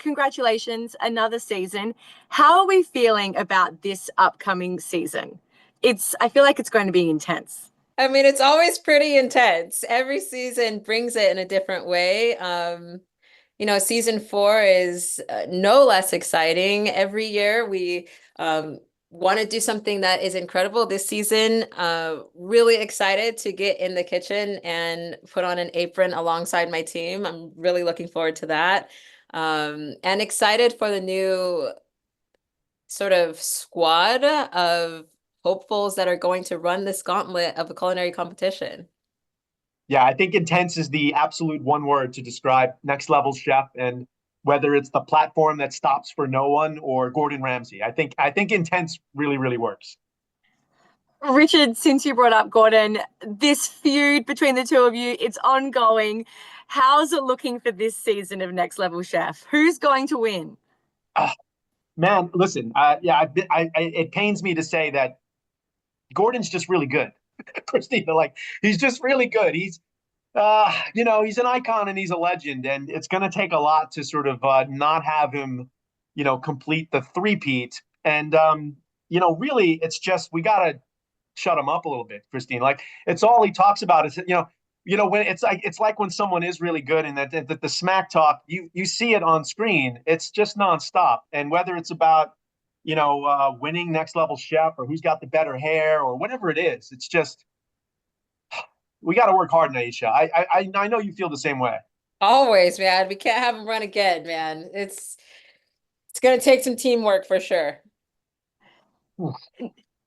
congratulations, another season. How are we feeling about this upcoming season? I feel like it's going to be intense. I mean, it's always pretty intense. Every season brings it in a different way. Season four is no less exciting. Every year we um, want to do something that is incredible. This season, really excited to get in the kitchen and put on an apron alongside my team. I'm really looking forward to that. And excited for the new sort of squad of hopefuls that are going to run this gauntlet of a culinary competition. Yeah, I think intense is the absolute one word to describe Next Level Chef, and whether it's the platform that stops for no one or Gordon Ramsay. I think intense really, really works. Richard, since you brought up Gordon, this feud between the two of you, it's ongoing. How's it looking for this season of Next Level Chef? Who's going to win? Uh, Man, listen, yeah, it pains me to say that Gordon's just really good. Christina, like he's just really good. He's an icon and he's a legend, and it's going to take a lot to sort of not have him, complete the three-peat. And really, it's just we got to shut him up a little bit, Christine. Like it's all he talks about is when it's like when someone is really good and that the smack talk you see it on screen, it's just nonstop. And whether it's about winning Next Level Chef or who's got the better hair or whatever it is, it's just we got to work hard, Nyesha. I know you feel the same way. Always, man. We can't have him run again, man. It's gonna take some teamwork for sure.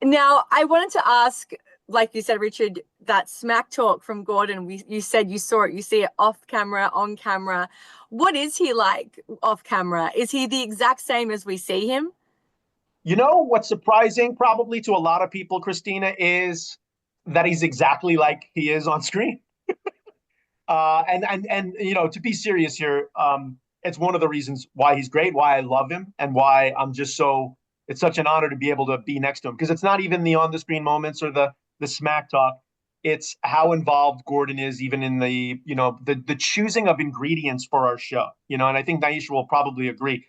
Now, I wanted to ask, like you said, Richard, that smack talk from Gordon, you said you saw it, you see it off camera, on camera. What is he like off camera? Is he the exact same as we see him? You know what's surprising, probably to a lot of people, Christina, is that he's exactly like he is on screen. And to be serious here, it's one of the reasons why he's great, why I love him, and why I'm just so. It's such an honor to be able to be next to him, because it's not even the on the screen moments or the smack talk. It's how involved Gordon is, even in the choosing of ingredients for our show. And I think Nyesha will probably agree.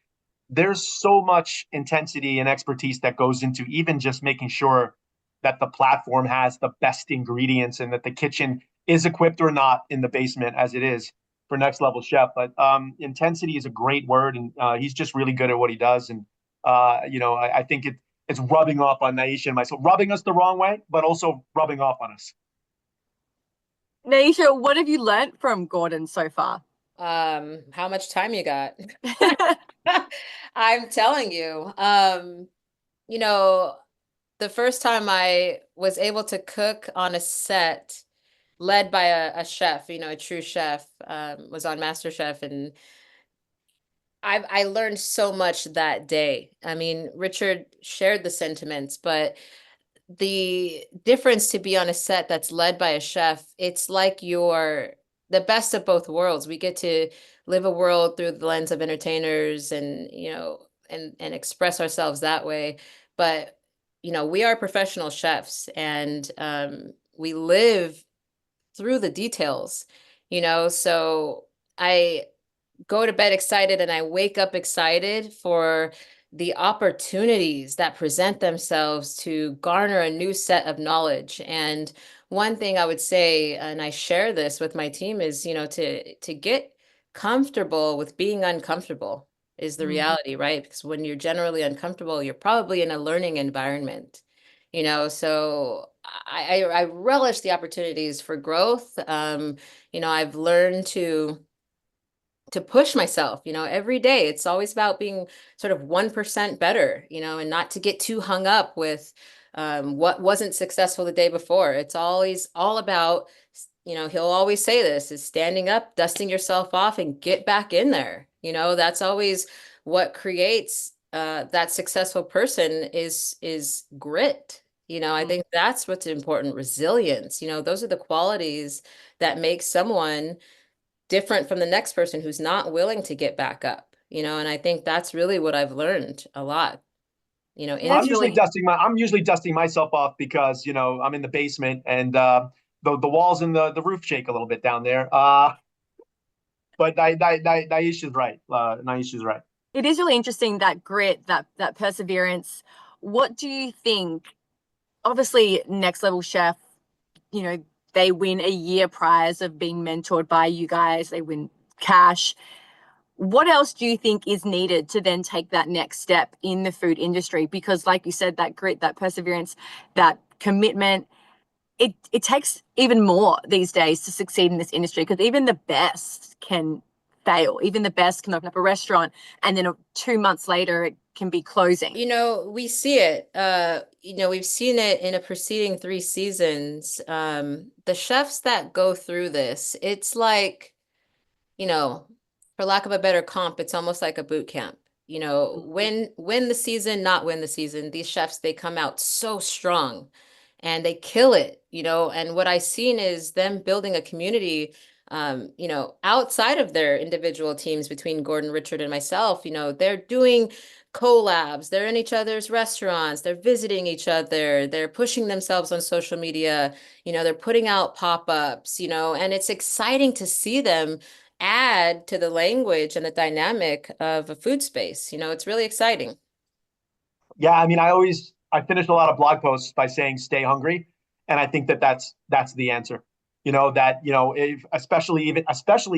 There's so much intensity and expertise that goes into even just making sure that the platform has the best ingredients and that the kitchen is equipped or not in the basement as it is for Next Level Chef. But intensity is a great word, and he's just really good at what he does. And I think it's rubbing off on Nyesha and myself, rubbing us the wrong way, but also rubbing off on us. Naisha, what have you learnt from Gordon so far? How much time you got? I'm telling you, you know, the first time I was able to cook on a set led by a chef, a true chef, was on MasterChef, and I learned so much that day. I mean, Richard shared the sentiments, but the difference to be on a set that's led by a chef, it's like you're the best of both worlds. We get to live a world through the lens of entertainers and, and express ourselves that way. But, we are professional chefs, and we live through the details, so I go to bed excited and I wake up excited for the opportunities that present themselves to garner a new set of knowledge. And one thing I would say, and I share this with my team, is, to get comfortable with being uncomfortable is the reality, right? Because when you're generally uncomfortable, you're probably in a learning environment, so I relish the opportunities for growth. I've learned to push myself, every day. It's always about being sort of 1% better, and not to get too hung up with what wasn't successful the day before. It's always all about, he'll always say this, is standing up, dusting yourself off, and get back in there. That's always what creates that successful person is grit. I think that's what's important. Resilience, those are the qualities that make someone different from the next person who's not willing to get back up, and I think that's really what I've learned a lot, That's really I'm usually dusting myself off because I'm in the basement, and the walls and the roof shake a little bit down there. But Naisha's right. Naisha's right. It is really interesting, that grit, that perseverance. What do you think? Obviously, Next Level Chef, you know, they win a year prize of being mentored by you guys. They win cash. What else do you think is needed to then take that next step in the food industry? Because like you said, that grit, that perseverance, that commitment, it takes even more these days to succeed in this industry, because even the best can fail. Even the best can open up a restaurant and then 2 months later it can be closing. You know, we see it. You know, we've seen it in a preceding 3 seasons. The chefs that go through this, it's like, you know, for lack of a better comp, it's almost like a boot camp. You know, win the season, not win the season. These chefs, they come out so strong and they kill it, you know. And what I've seen is them building a community, you know, outside of their individual teams between Gordon, Richard, and myself. You know, they're doing collabs, they're in each other's restaurants, they're visiting each other, they're pushing themselves on social media, you know, they're putting out pop-ups, you know, and it's exciting to see them add to the language and the dynamic of a food space. You know, it's really exciting. Yeah, I mean, I finish a lot of blog posts by saying stay hungry, and I think that that's the answer. If, especially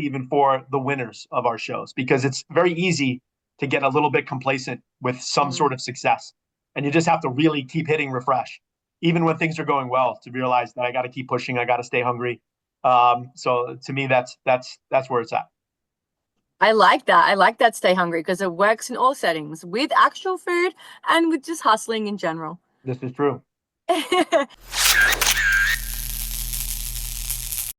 even for the winners of our shows, because it's very easy to get a little bit complacent with some sort of success, and you just have to really keep hitting refresh, even when things are going well, to realize that I got to keep pushing, I got to stay hungry. So to me, that's where it's at. I like that. I like that, stay hungry, because it works in all settings, with actual food and with just hustling in general. This is true.